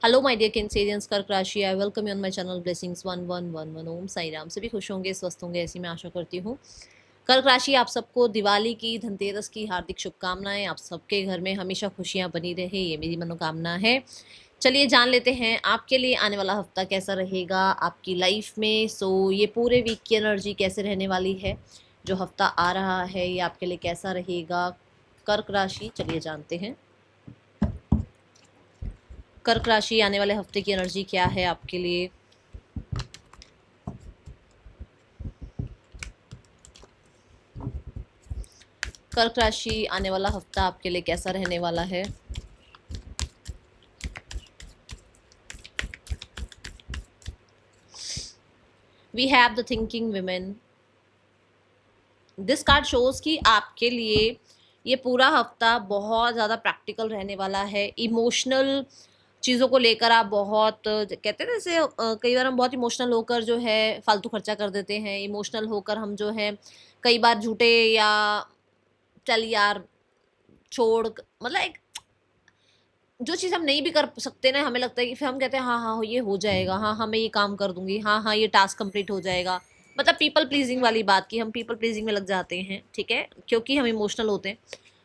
Hello my dear Cancerians, कर्क राशि। I welcome you on my channel blessings 1111। ओम साई राम। सभी खुश होंगे, स्वस्थ होंगे, ऐसी मैं आशा करती हूँ। कर्क राशि, आप सबको दिवाली की, धनतेरस की हार्दिक शुभकामनाएं। आप सबके घर में हमेशा खुशियां बनी रहे, ये मेरी मनोकामना है। चलिए जान लेते हैं आपके लिए आने वाला हफ्ता कैसा रहेगा आपकी लाइफ में। ये पूरे वीक की एनर्जी कैसे रहने वाली है, जो हफ्ता आ रहा है ये आपके लिए कैसा रहेगा कर्क राशि, चलिए जानते हैं। कर्क राशि, आने वाले हफ्ते की एनर्जी क्या है आपके लिए। कर्क राशि, आने वाला हफ्ता आपके लिए कैसा रहने वाला है। We have the thinking women. This card shows कि आपके लिए ये पूरा हफ्ता बहुत ज़्यादा प्रैक्टिकल रहने वाला है। इमोशनल चीज़ों को लेकर आप बहुत कहते हैं ना, जैसे कई बार हम बहुत इमोशनल होकर जो है फालतू खर्चा कर देते हैं। इमोशनल होकर हम जो है कई बार झूठे या चल यार छोड़, मतलब एक जो चीज़ हम नहीं भी कर सकते ना, हमें लगता है कि फिर हम कहते हैं हाँ हाँ ये हो जाएगा, हाँ हाँ मैं ये काम कर दूंगी, हाँ हाँ ये टास्क कंप्लीट हो जाएगा। मतलब पीपल प्लीजिंग वाली बात की हम पीपल प्लीजिंग में लग जाते हैं, ठीक है, क्योंकि हम इमोशनल होते हैं।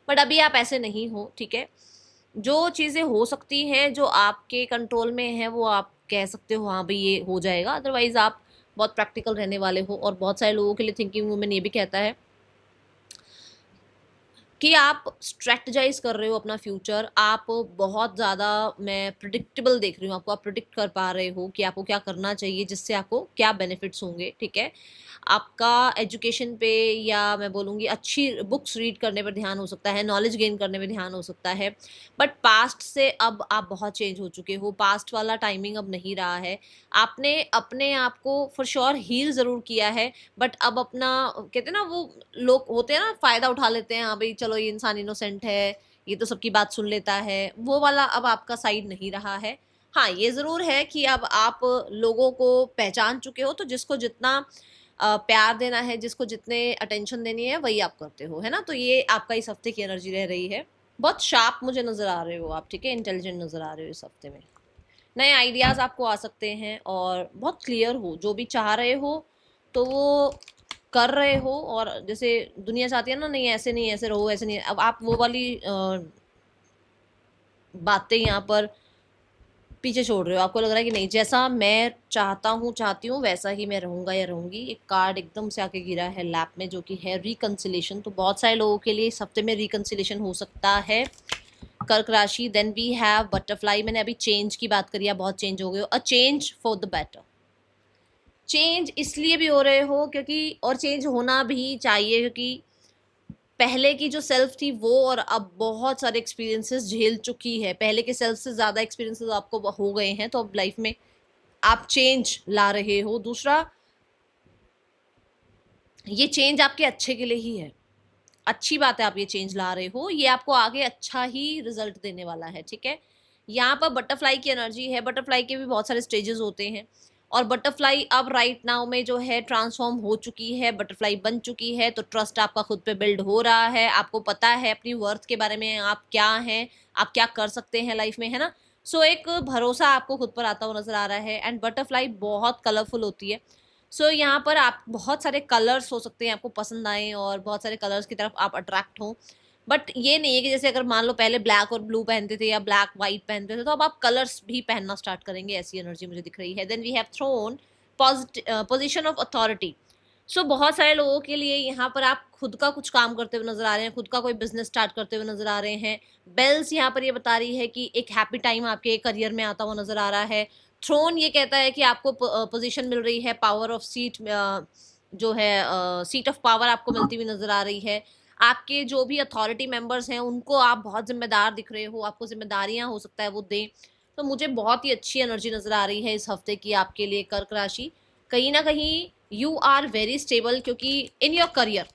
बट अभी आप ऐसे नहीं हो, ठीक है। जो चीज़ें हो सकती हैं, जो आपके कंट्रोल में है, वो आप कह सकते हो हाँ भाई ये हो जाएगा। अदरवाइज आप बहुत प्रैक्टिकल रहने वाले हो। और बहुत सारे लोगों के लिए थिंकिंग वुमेन ये भी कहता है कि आप स्ट्रेटजाइज कर रहे हो अपना फ्यूचर। आप बहुत ज़्यादा, मैं प्रिडिक्टेबल देख रही हूँ आपको, आप प्रिडिक्ट कर पा रहे हो कि आपको क्या करना चाहिए, जिससे आपको क्या बेनिफिट्स होंगे, ठीक है। आपका एजुकेशन पे, या मैं बोलूँगी अच्छी बुक्स रीड करने पर ध्यान हो सकता है, नॉलेज गेन करने में ध्यान हो सकता है। बट पास्ट से अब आप बहुत चेंज हो चुके हो, पास्ट वाला टाइमिंग अब नहीं रहा है। आपने अपने आप को फॉर श्योर हील ज़रूर किया है, बट अब अपना, कहते हैं ना वो लोग होते हैं ना, फ़ायदा उठा लेते हैं, हाँ भाई चलो ये इंसान इनोसेंट है, ये तो सबकी बात सुन लेता है, वो वाला अब आपका साइड नहीं रहा है। हाँ ये ज़रूर है कि अब आप लोगों को पहचान चुके हो, तो जिसको जितना प्यार देना है, जिसको जितने अटेंशन देनी है, वही आप करते हो, है ना। तो ये आपका इस हफ्ते की एनर्जी रह रही है। बहुत शार्प मुझे नज़र आ रहे हो आप, ठीक है, इंटेलिजेंट नज़र आ रहे हो इस हफ्ते में। नए आइडियाज़ आपको आ सकते हैं और बहुत क्लियर हो, जो भी चाह रहे हो तो वो कर रहे हो। और जैसे दुनिया चाहती है ना, नहीं ऐसे नहीं, ऐसे रहो, ऐसे नहीं, अब आप वो वाली बातें यहाँ पर पीछे छोड़ रहे हो। आपको लग रहा है कि नहीं, जैसा मैं चाहता हूँ, चाहती हूँ, वैसा ही मैं रहूँगा या रहूँगी। एक कार्ड एकदम से आके गिरा है लैप में, जो कि है रिकंसिलेशन। तो बहुत सारे लोगों के लिए इस हफ्ते में रिकंसिलेशन हो सकता है कर्क राशि। Then we have butterfly. मैंने अभी चेंज की बात करी, आप बहुत चेंज हो गए हो। A change for the better. Change इसलिए भी हो रहे हो क्योंकि, और चेंज होना भी चाहिए, क्योंकि पहले की जो सेल्फ थी वो और अब बहुत सारे एक्सपीरियंसेस झेल चुकी है। पहले के सेल्फ से ज़्यादा एक्सपीरियंसेस आपको हो गए हैं, तो अब लाइफ में आप चेंज ला रहे हो। दूसरा, ये चेंज आपके अच्छे के लिए ही है, अच्छी बात है आप ये चेंज ला रहे हो, ये आपको आगे अच्छा ही रिजल्ट देने वाला है, ठीक है। यहाँ पर बटरफ्लाई की एनर्जी है। बटरफ्लाई के भी बहुत सारे स्टेजेस होते हैं, और बटरफ्लाई अब राइट नाउ में जो है ट्रांसफॉर्म हो चुकी है, बटरफ्लाई बन चुकी है। तो ट्रस्ट आपका खुद पे बिल्ड हो रहा है, आपको पता है अपनी वर्थ के बारे में, आप क्या हैं, आप क्या कर सकते हैं लाइफ में, है ना। एक भरोसा आपको खुद पर आता हुआ नजर आ रहा है। एंड बटरफ्लाई बहुत कलरफुल होती है। यहाँ पर आप बहुत सारे कलर्स हो सकते हैं आपको पसंद आए, और बहुत सारे कलर्स की तरफ आप अट्रैक्ट हो। बट ये नहीं है कि जैसे अगर मान लो पहले ब्लैक और ब्लू पहनते थे या ब्लैक वाइट पहनते थे, तो अब आप कलर्स भी पहनना स्टार्ट करेंगे, ऐसी एनर्जी मुझे दिख रही है। Then we have throne position of authority. बहुत सारे लोगों के लिए यहाँ पर आप खुद का कुछ काम करते हुए नजर आ रहे हैं, खुद का कोई बिजनेस स्टार्ट करते हुए नजर आ रहे हैं। बेल्स यहाँ पर ये बता रही है कि एक हैप्पी टाइम आपके करियर में आता हुआ नजर आ रहा है। थ्रोन ये कहता है कि आपको पोजीशन मिल रही है, पावर ऑफ सीट जो है, सीट ऑफ पावर आपको मिलती हुई नजर आ रही है। आपके जो भी अथॉरिटी मेंबर्स हैं उनको आप बहुत जिम्मेदार दिख रहे हो, आपको जिम्मेदारियां हो सकता है वो दें। तो मुझे बहुत ही अच्छी एनर्जी नजर आ रही है इस हफ्ते की आपके लिए कर्क राशि। कहीं ना कहीं यू आर वेरी स्टेबल, क्योंकि in your career,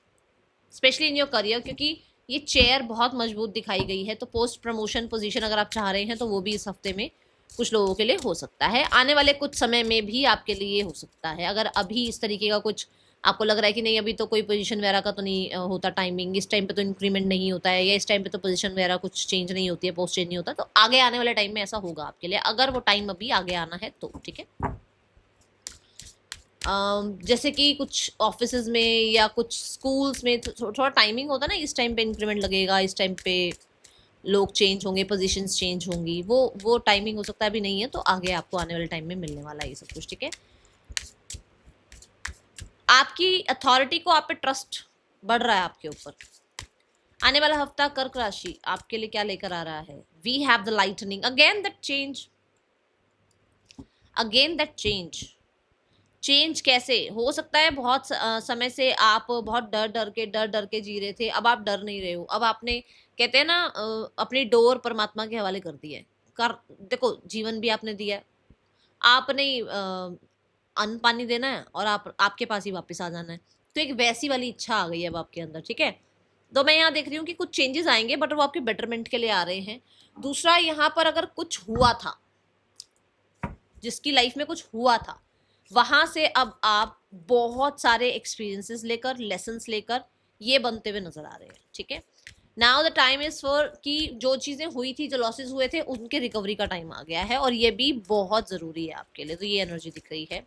specially in your career, क्योंकि ये चेयर बहुत मजबूत दिखाई गई है। तो पोस्ट प्रमोशन पोजीशन अगर आप चाह रहे हैं तो वो भी इस हफ्ते में कुछ लोगों के लिए हो सकता है। आने वाले कुछ समय में भी आपके लिए हो सकता है। अगर अभी इस तरीके का कुछ आपको लग रहा है कि नहीं अभी तो कोई पोजीशन वगैरह का तो नहीं होता टाइमिंग, इस टाइम पे तो इंक्रीमेंट नहीं होता है, या इस टाइम पे तो पोजीशन वगैरह कुछ चेंज नहीं होती है, पोस्ट चेंज नहीं होता, तो आगे आने वाले टाइम में ऐसा होगा आपके लिए, अगर वो टाइम अभी आगे आना है तो, ठीक है। जैसे कि कुछ ऑफिसेज में या कुछ स्कूल्स में थोड़ा टाइमिंग होता है ना, इस टाइम पे इंक्रीमेंट लगेगा, इस टाइम पे लोग चेंज होंगे, पोजीशंस चेंज होंगी, वो टाइमिंग हो सकता है अभी नहीं है, तो आगे आपको आने वाले टाइम में मिलने वाला है ये सब कुछ, ठीक है। आपकी अथॉरिटी को आप पे ट्रस्ट बढ़ रहा है आपके ऊपर। आने वाला हफ्ता कर्क राशि आपके लिए क्या लेकर आ रहा है? We have the lightning, again that change, again that change. Change कैसे हो सकता है? बहुत समय से आप बहुत डर डर के जी रहे थे, अब आप डर नहीं रहे हो, अब आपने, कहते हैं ना, अपनी डोर परमात्मा के हवाले कर दी है। कर देखो, जीवन भी आपने दिया है, आपने अन्न पानी देना है और आपके पास ही वापस आ जाना है, तो एक वैसी वाली इच्छा आ गई है अब आपके अंदर, ठीक है। तो मैं यहाँ देख रही हूँ कि कुछ चेंजेस आएंगे, बट वो आपके बेटरमेंट के लिए आ रहे हैं। दूसरा, यहाँ पर अगर कुछ हुआ था, जिसकी लाइफ में कुछ हुआ था, वहां से अब आप बहुत सारे एक्सपीरियंसेस लेकर, लेसन्स लेकर ये बनते हुए नजर आ रहे हैं, ठीक है। Now the time is for कि जो चीजें हुई थी, जो लॉसेस हुए थे, उनके रिकवरी का टाइम आ गया है, और ये भी बहुत जरूरी है आपके लिए, तो ये एनर्जी दिख रही है।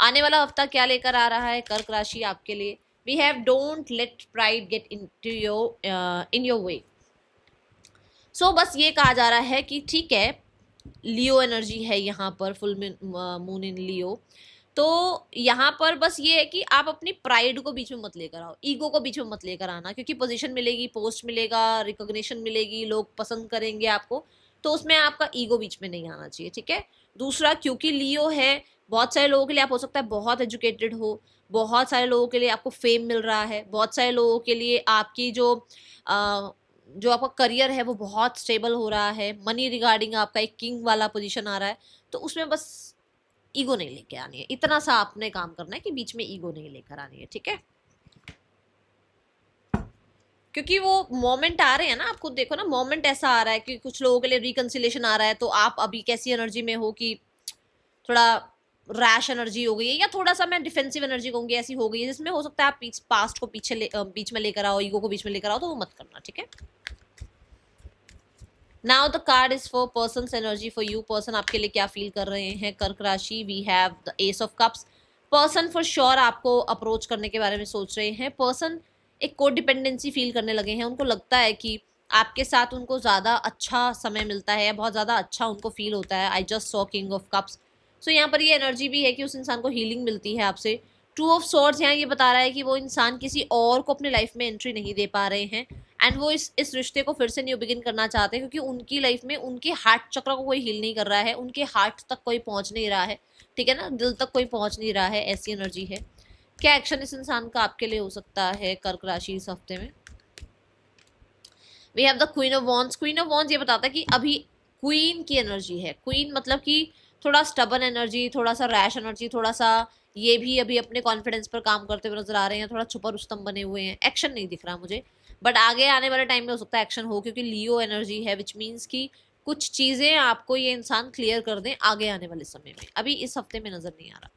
आने वाला हफ्ता क्या लेकर आ रहा है कर्क राशि आपके लिए? We have don't let pride get in your way. So बस ये कहा जा रहा है कि ठीक है, लियो एनर्जी है यहाँ पर, फुल मून इन लियो, तो यहाँ पर बस ये है कि आप अपनी प्राइड को बीच में मत लेकर आओ, ईगो को बीच में मत लेकर आना, क्योंकि पोजीशन मिलेगी, पोस्ट मिलेगा, रिकॉग्निशन मिलेगी, लोग पसंद करेंगे आपको, तो उसमें आपका ईगो बीच में नहीं आना चाहिए, ठीक है। दूसरा, क्योंकि लियो है, बहुत सारे लोगों के लिए आप हो सकता है बहुत एजुकेटेड हो, बहुत सारे लोगों के लिए आपको फेम मिल रहा है, बहुत सारे लोगों के लिए आपकी जो आपका करियर है वो बहुत स्टेबल हो रहा है, मनी रिगार्डिंग आपका एक किंग वाला पोजीशन आ रहा है, तो उसमें बस ईगो नहीं लेके आनी है, इतना सा आपने काम करना है कि बीच में ईगो नहीं लेकर आनी है, ठीक है। क्योंकि वो मोमेंट आ रहे हैं ना, आप खुद देखो ना, मोमेंट ऐसा आ रहा है कि कुछ लोगों के लिए रिकंसिलेशन आ रहा है, तो आप अभी कैसी एनर्जी में हो कि थोड़ा रैश एनर्जी हो गई है, या थोड़ा सा मैं डिफेंसिव एनर्जी कहूंगी, ऐसी हो गई है, जिसमें हो सकता है आप पास्ट को बीच में लेकर आओ, ईगो को बीच में लेकर आओ, तो वो मत करना, ठीक है। Now the card is for person energy for you. Person आपके लिए क्या फील कर रहे हैं कर्क राशि? We have the ace of cups. Person for sure आपको अप्रोच करने के बारे में सोच रहे हैं। पर्सन एक को डिपेंडेंसी फील करने लगे हैं, उनको लगता है कि आपके साथ उनको ज़्यादा अच्छा समय मिलता है, बहुत ज़्यादा अच्छा उनको फील होता है। I just saw king of cups, so यहाँ पर ये एनर्जी भी है कि उस इंसान को हीलिंग मिलती है आपसे। टू ऑफ सॉर्ड्स यहाँ ये बता रहा है कि वो इंसान किसी और को अपनी लाइफ में एंट्री नहीं दे पा रहे हैं, एंड वो इस रिश्ते को फिर से न्यू बिगिन करना चाहते हैं, क्योंकि उनकी लाइफ में उनके हार्ट चक्र को कोई हील नहीं कर रहा है, उनके हार्ट तक कोई पहुंच नहीं रहा है, ठीक है ना, दिल तक कोई पहुंच नहीं रहा है, ऐसी एनर्जी है। क्या एक्शन इस इंसान का आपके लिए हो सकता है कर्क राशि इस हफ्ते में? We have the queen of wands. Queen of wands ये बताता है कि अभी क्वीन की एनर्जी है। क्वीन मतलब कि थोड़ा स्टबन एनर्जी, थोड़ा सा रैश एनर्जी, थोड़ा सा ये भी अभी अपने कॉन्फिडेंस पर काम करते हुए नजर आ रहे हैं, थोड़ा छुपा रुस्तम बने हुए हैं, एक्शन नहीं दिख रहा मुझे, बट आगे आने वाले टाइम में हो सकता है एक्शन हो, क्योंकि लियो एनर्जी है, विच मीन्स कि कुछ चीजें आपको ये इंसान क्लियर कर दें आगे आने वाले समय में, अभी इस हफ्ते में नजर नहीं आ रहा।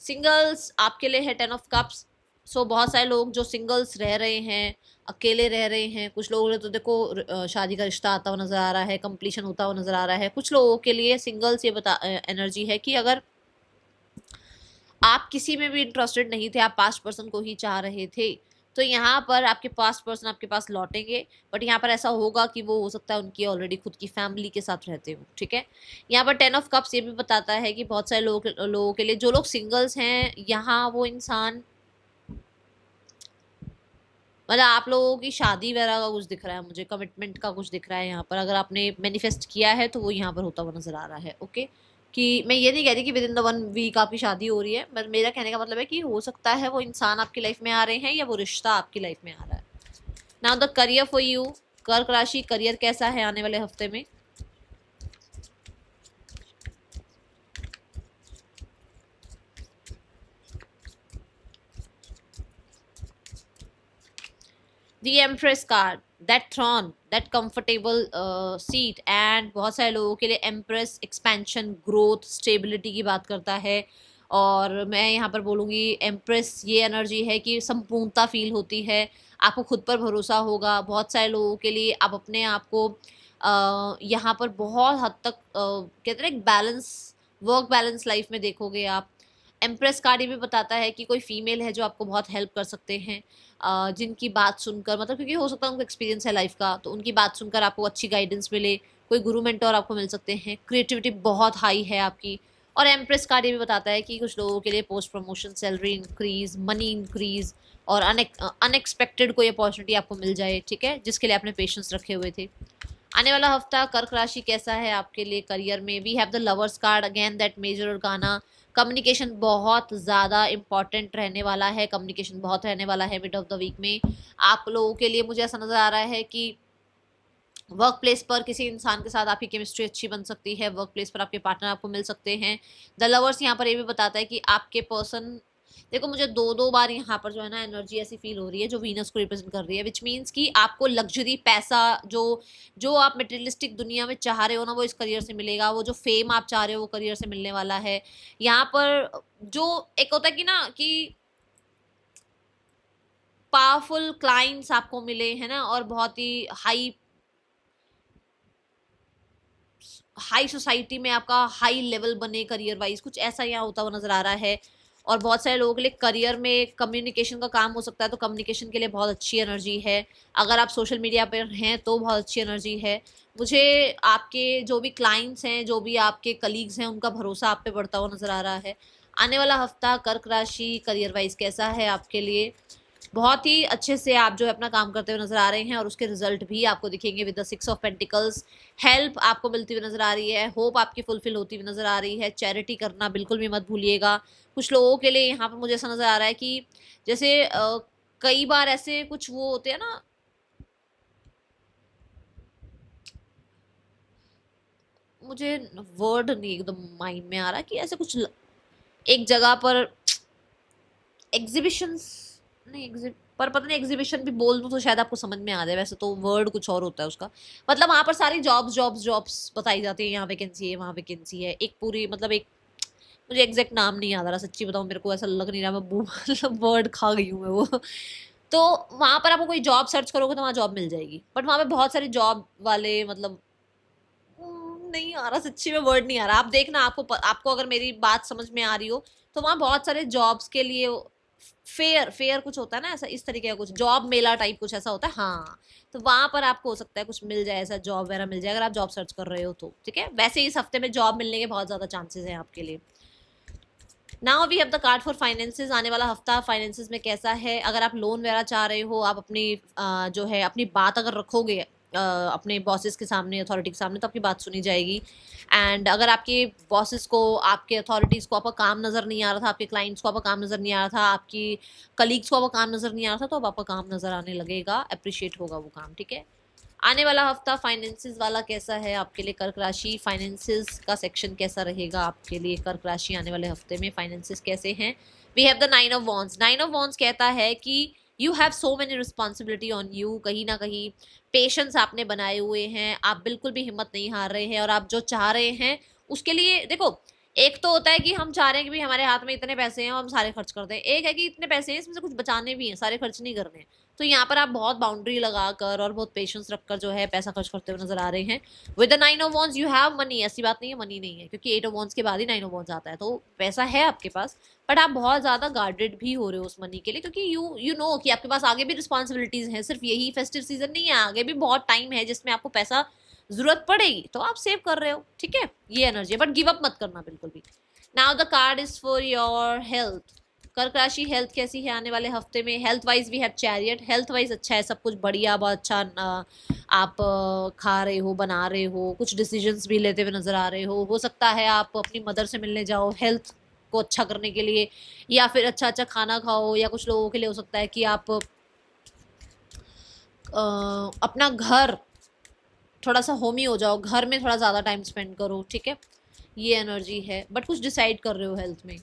सिंगल्स आपके लिए है 10 ऑफ कप्स। सो बहुत सारे लोग जो सिंगल्स रह रहे हैं, अकेले रह रहे हैं, कुछ लोगों ने तो देखो शादी का रिश्ता आता हुआ नजर आ रहा है, कंप्लीशन होता हुआ नजर आ रहा है, कुछ लोगों के लिए सिंगल्स ये एनर्जी है कि अगर आप किसी में भी इंटरेस्टेड नहीं थे, आप पास्ट पर्सन को ही चाह रहे थे, तो यहाँ पर आपके पास्ट पर्सन आपके पास लौटेंगे, बट यहाँ पर ऐसा होगा कि वो हो सकता है उनकी ऑलरेडी खुद की फैमिली के साथ रहते हो, ठीक है। यहाँ पर 10 ऑफ कप्स ये भी बताता है कि बहुत सारे लोगों के लिए, जो लोग सिंगल्स हैं, यहाँ वो इंसान, मतलब आप लोगों की शादी वगैरह का कुछ दिख रहा है मुझे, कमिटमेंट का कुछ दिख रहा है यहाँ पर, अगर आपने मैनिफेस्ट किया है तो वो यहाँ पर होता हुआ नजर आ रहा है, ओके। कि मैं ये नहीं कह रही कि विद इन द 1 वीक आपकी शादी हो रही है, पर मेरा कहने का मतलब है कि हो सकता है वो इंसान आपकी लाइफ में आ रहे हैं, या वो रिश्ता आपकी लाइफ में आ रहा है। Now the career for you. कर्क राशि, करियर कैसा है आने वाले हफ्ते में? The empress card. That thrown, that comfortable seat, and बहुत सारे लोगों के लिए एम्प्रेस एक्सपेंशन, ग्रोथ, स्टेबिलिटी की बात करता है। और मैं यहाँ पर बोलूँगी एम्प्रेस ये एनर्जी है कि संपूर्णता फील होती है, आपको खुद पर भरोसा होगा। बहुत सारे लोगों के लिए आप अपने आप को यहाँ पर बहुत हद तक कहते हैं एक बैलेंस, वर्क बैलेंस लाइफ में देखोगे आप। एम्प्रेस कार्ड ये भी बताता है कि कोई फीमेल है जो आपको बहुत हेल्प कर सकते हैं, जिनकी बात सुनकर, मतलब क्योंकि हो सकता है उनको एक्सपीरियंस है लाइफ का, तो उनकी बात सुनकर आपको अच्छी गाइडेंस मिले। कोई गुरु मेंटोर आपको मिल सकते हैं। क्रिएटिविटी बहुत हाई है आपकी। और एम्प्रेस कार्ड ये भी बताता है कि कुछ लोगों के लिए post promotion, salary increase, money increase, और अनएक्सपेक्टेड कोई अपॉर्चुनिटी आपको मिल जाए, ठीक है, जिसके लिए आपने पेशेंस रखे हुए थे। आने वाला हफ्ता कर्क राशि कैसा है आपके लिए करियर में? We have the lovers card again, that major और गाना। कम्युनिकेशन बहुत ज़्यादा इंपॉर्टेंट रहने वाला है, कम्युनिकेशन बहुत रहने वाला है मिड ऑफ द वीक में आप लोगों के लिए। मुझे ऐसा नज़र आ रहा है कि वर्क प्लेस पर किसी इंसान के साथ आपकी केमिस्ट्री अच्छी बन सकती है, वर्क प्लेस पर आपके पार्टनर आपको मिल सकते हैं। द लवर्स यहाँ पर ये भी बताता है कि आपके पर्सन, देखो मुझे दो दो बार यहाँ पर जो है ना एनर्जी ऐसी फील हो रही है जो वीनस को रिप्रेजेंट कर रही है, विच मीन्स कि आपको लग्जरी, पैसा, जो जो आप मटेरियलिस्टिक दुनिया में चाह रहे हो ना, वो इस करियर से मिलेगा। वो जो फेम आप चाह रहे हो वो करियर से मिलने वाला है। यहाँ पर जो एक होता है कि ना कि पावरफुल क्लाइंट्स आपको मिले हैं ना, और बहुत ही हाई हाई सोसाइटी में आपका हाई लेवल बने करियर वाइज, कुछ ऐसा यहाँ होता हुआ नजर आ रहा है। और बहुत सारे लोगों के लिए करियर में कम्युनिकेशन का काम हो सकता है, तो कम्युनिकेशन के लिए बहुत अच्छी एनर्जी है। अगर आप सोशल मीडिया पर हैं तो बहुत अच्छी एनर्जी है। मुझे आपके जो भी क्लाइंट्स हैं, जो भी आपके कलीग्स हैं, उनका भरोसा आप पे बढ़ता हुआ नजर आ रहा है। आने वाला हफ्ता कर्क राशि करियर वाइज कैसा है आपके लिए? बहुत ही अच्छे से आप जो है अपना काम करते हुए नजर आ रहे हैं, और उसके रिजल्ट भी आपको दिखेंगे with the 6 of pentacles. Help आपको मिलती हुई नजर आ रही है, होप आपकी फुलफिल होती हुई नजर आ रही है। चैरिटी करना बिल्कुल भी मत भूलिएगा। कुछ लोगों के लिए यहाँ पर मुझे ऐसा नजर आ रहा है कि जैसे कई बार ऐसे कुछ वो होते हैं ना, मुझे वर्ड नहीं एकदम माइंड में आ रहा कि ऐसे कुछ एक जगह पर एग्जीबिशंस, नहीं पर पता नहीं एग्जीबिशन भी बोल दूं तो शायद आपको समझ में आ जाए, वैसे तो वर्ड कुछ और होता है उसका। मतलब वहां पर सारी जॉब्स जॉब्स जॉब्स बताई जाती है, यहाँ वैकेंसी है, वहाँ वैकेंसी है, एक पूरी मतलब एक, मुझे एग्जैक्ट नाम नहीं याद आ रहा, सच्ची बताऊँ मेरे को ऐसा लग नहीं रहा, मैं मतलब वर्ड खा गई हूँ मैं वो। तो वहां पर आपको कोई जॉब सर्च करोगे तो वहाँ जॉब मिल जाएगी, बट वहां पे बहुत सारे जॉब वाले मतलब नहीं आ रहा, सच्ची में वर्ड नहीं आ रहा। आप देखना, आपको अगर मेरी बात समझ में आ रही हो तो वहाँ बहुत सारे जॉब्स के लिए फेयर फेयर कुछ होता है ना, ऐसा इस तरीके का कुछ जॉब मेला टाइप कुछ ऐसा होता है, हाँ। तो वहां पर आपको हो सकता है कुछ मिल जाए, ऐसा जॉब वगैरह मिल जाए अगर आप जॉब सर्च कर रहे हो तो, ठीक है। वैसे इस हफ्ते में जॉब मिलने के बहुत ज्यादा चांसेस हैं आपके लिए। Now we have the card for finances. आने वाला हफ्ता फाइनेंसेस में कैसा है? अगर आप लोन वगैरह चाह रहे हो, आप अपनी जो है अपनी बात अगर रखोगे अपने बॉसेस के सामने, अथॉरिटी के सामने, तो आपकी बात सुनी जाएगी। एंड अगर आपके बॉसेस को, आपके अथॉरिटीज़ को आपका काम नज़र नहीं आ रहा था, आपके क्लाइंट्स को आपका काम नज़र नहीं आ रहा था, आपकी कलीग्स को आपका काम नज़र नहीं आ रहा था, तो अब आपका काम नज़र आने लगेगा, अप्रिशिएट होगा वो काम, ठीक है। आने वाला हफ्ता फाइनेंसेस वाला कैसा है आपके लिए कर्क राशि? फाइनेंसेस का सेक्शन कैसा रहेगा आपके लिए कर्क राशि? आने वाले हफ्ते में फाइनेंसेस कैसे हैं? We have the 9 of wands. 9 of wands कहता है कि you have so many responsibility on you. कहीं ना कहीं पेशेंस आपने बनाए हुए हैं, आप बिल्कुल भी हिम्मत नहीं हार रहे हैं, और आप जो चाह रहे हैं उसके लिए, देखो एक तो होता है कि हम चाह रहे हैं कि भाई हमारे हाथ में इतने पैसे हैं और हम सारे खर्च कर दें, एक है कि इतने पैसे हैं इसमें से कुछ बचाने भी हैं, सारे खर्च नहीं करने हैं। तो यहाँ पर आप बहुत बाउंड्री लगाकर और बहुत पेशेंस रखकर जो है पैसा खर्च करते हुए नजर आ रहे हैं। With the 9 of wands you have money. ऐसी बात नहीं है मनी नहीं है, क्योंकि 8 ऑफ वॉन्ड्स के बाद ही 9 ऑफ वॉन्ड्स आता है, तो पैसा है आपके पास, बट आप बहुत ज्यादा गार्डेड भी हो रहे हो उस मनी के लिए, क्योंकि यू नो कि आपके पास आगे भी रिस्पॉन्सिबिलिटीज हैं, सिर्फ यही फेस्टिव सीजन नहीं है, आगे भी बहुत टाइम है जिसमें आपको पैसा जरूरत पड़ेगी, तो आप सेव कर रहे हो, ठीक है। ये एनर्जी है, बट गिव अप मत करना बिल्कुल भी। Now the card is for your health. कर्क राशि हेल्थ कैसी है आने वाले हफ्ते में? Health wise we have chariot. Health wise अच्छा है, सब कुछ बढ़िया, बहुत अच्छा। आप खा रहे हो, बना रहे हो, कुछ डिसीजंस भी लेते हुए नजर आ रहे हो सकता है आप अपनी मदर से मिलने जाओ हेल्थ को अच्छा करने के लिए, या फिर अच्छा अच्छा खाना खाओ, या कुछ लोगों के लिए हो सकता है कि आप अपना घर थोड़ा सा होमी हो जाओ, घर में थोड़ा ज़्यादा टाइम स्पेंड करो, ठीक है। ये एनर्जी है, बट कुछ डिसाइड कर रहे हो हेल्थ में।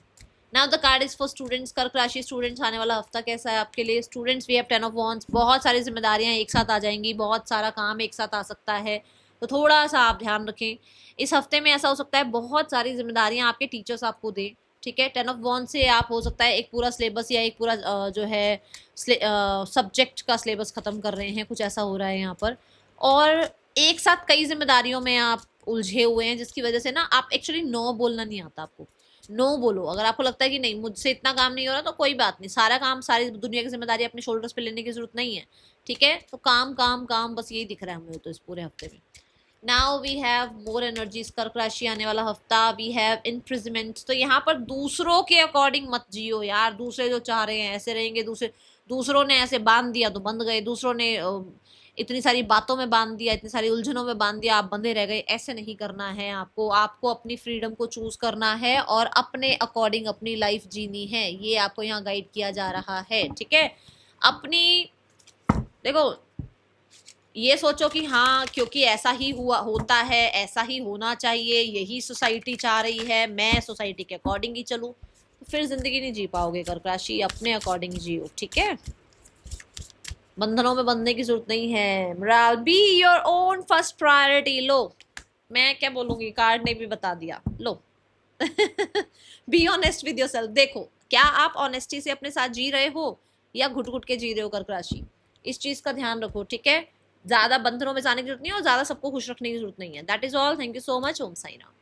Now the card is for students. कर्क राशि स्टूडेंट्स, आने वाला हफ्ता कैसा है आपके लिए? Students, we have 10 of wands. बहुत सारी जिम्मेदारियां एक साथ आ जाएंगी, बहुत सारा काम एक साथ आ सकता है, तो थोड़ा सा आप ध्यान रखें। इस हफ्ते में ऐसा हो सकता है बहुत सारी जिम्मेदारियां आपके टीचर्स आपको दें, ठीक है। 10 ऑफ वॉन्ड से आप हो सकता है एक पूरा सिलेबस या एक पूरा जो है सब्जेक्ट का सिलेबस खत्म कर रहे हैं, कुछ ऐसा हो रहा है यहाँ पर। और एक साथ कई जिम्मेदारियों में आप उलझे हुए हैं, जिसकी वजह से ना आप एक्चुअली नो बोलना नहीं आता आपको। नो बोलो। अगर आपको लगता है कि नहीं मुझसे इतना काम नहीं हो रहा, तो कोई बात नहीं, सारा काम सारी दुनिया की जिम्मेदारी अपने शोल्डर्स पे लेने की जरूरत नहीं है, ठीक है। तो काम काम काम बस यही दिख रहा है हमें तो इस पूरे हफ्ते में। Now we have more energies. कर्क राशि, आने वाला हफ्ता वी हैव इम्प्रिजमेंट। तो यहाँ पर दूसरों के अकॉर्डिंग मत जियो यार। दूसरे जो चाह रहे हैं ऐसे रहेंगे, दूसरों ने ऐसे बांध दिया तो बंध गए, दूसरों ने इतनी सारी बातों में बांध दिया, इतनी सारी उलझनों में बांध दिया, आप बंधे रह गए। ऐसे नहीं करना है आपको। आपको अपनी फ्रीडम को चूज करना है और अपने अकॉर्डिंग अपनी लाइफ जीनी है, ये आपको यहाँ गाइड किया जा रहा है, ठीक है। अपनी देखो, ये सोचो कि हाँ क्योंकि ऐसा ही हुआ होता है, ऐसा ही होना चाहिए, यही सोसाइटी चाह रही है, मैं सोसाइटी के अकॉर्डिंग ही चलूँ, तो फिर जिंदगी नहीं जी पाओगे कर्क राशि। अपने अकॉर्डिंग जियो, ठीक है। बंधनों में बंधने की जरूरत नहीं है। Moral, be your own first priority. लो, मैं क्या बोलूंगी, कार्ड ने भी बता दिया। लो बी ऑनेस्ट विद योरसेल्फ। देखो, क्या आप ऑनेस्टी से अपने साथ जी रहे हो या घुट घुट के जी रहे हो कर्क राशि? इस चीज का ध्यान रखो, ठीक है। ज्यादा बंधनों में जाने की जरूरत नहीं है और ज्यादा सबको खुश रखने की जरूरत नहीं है। That is all. Thank you so much. Om Sai Ram.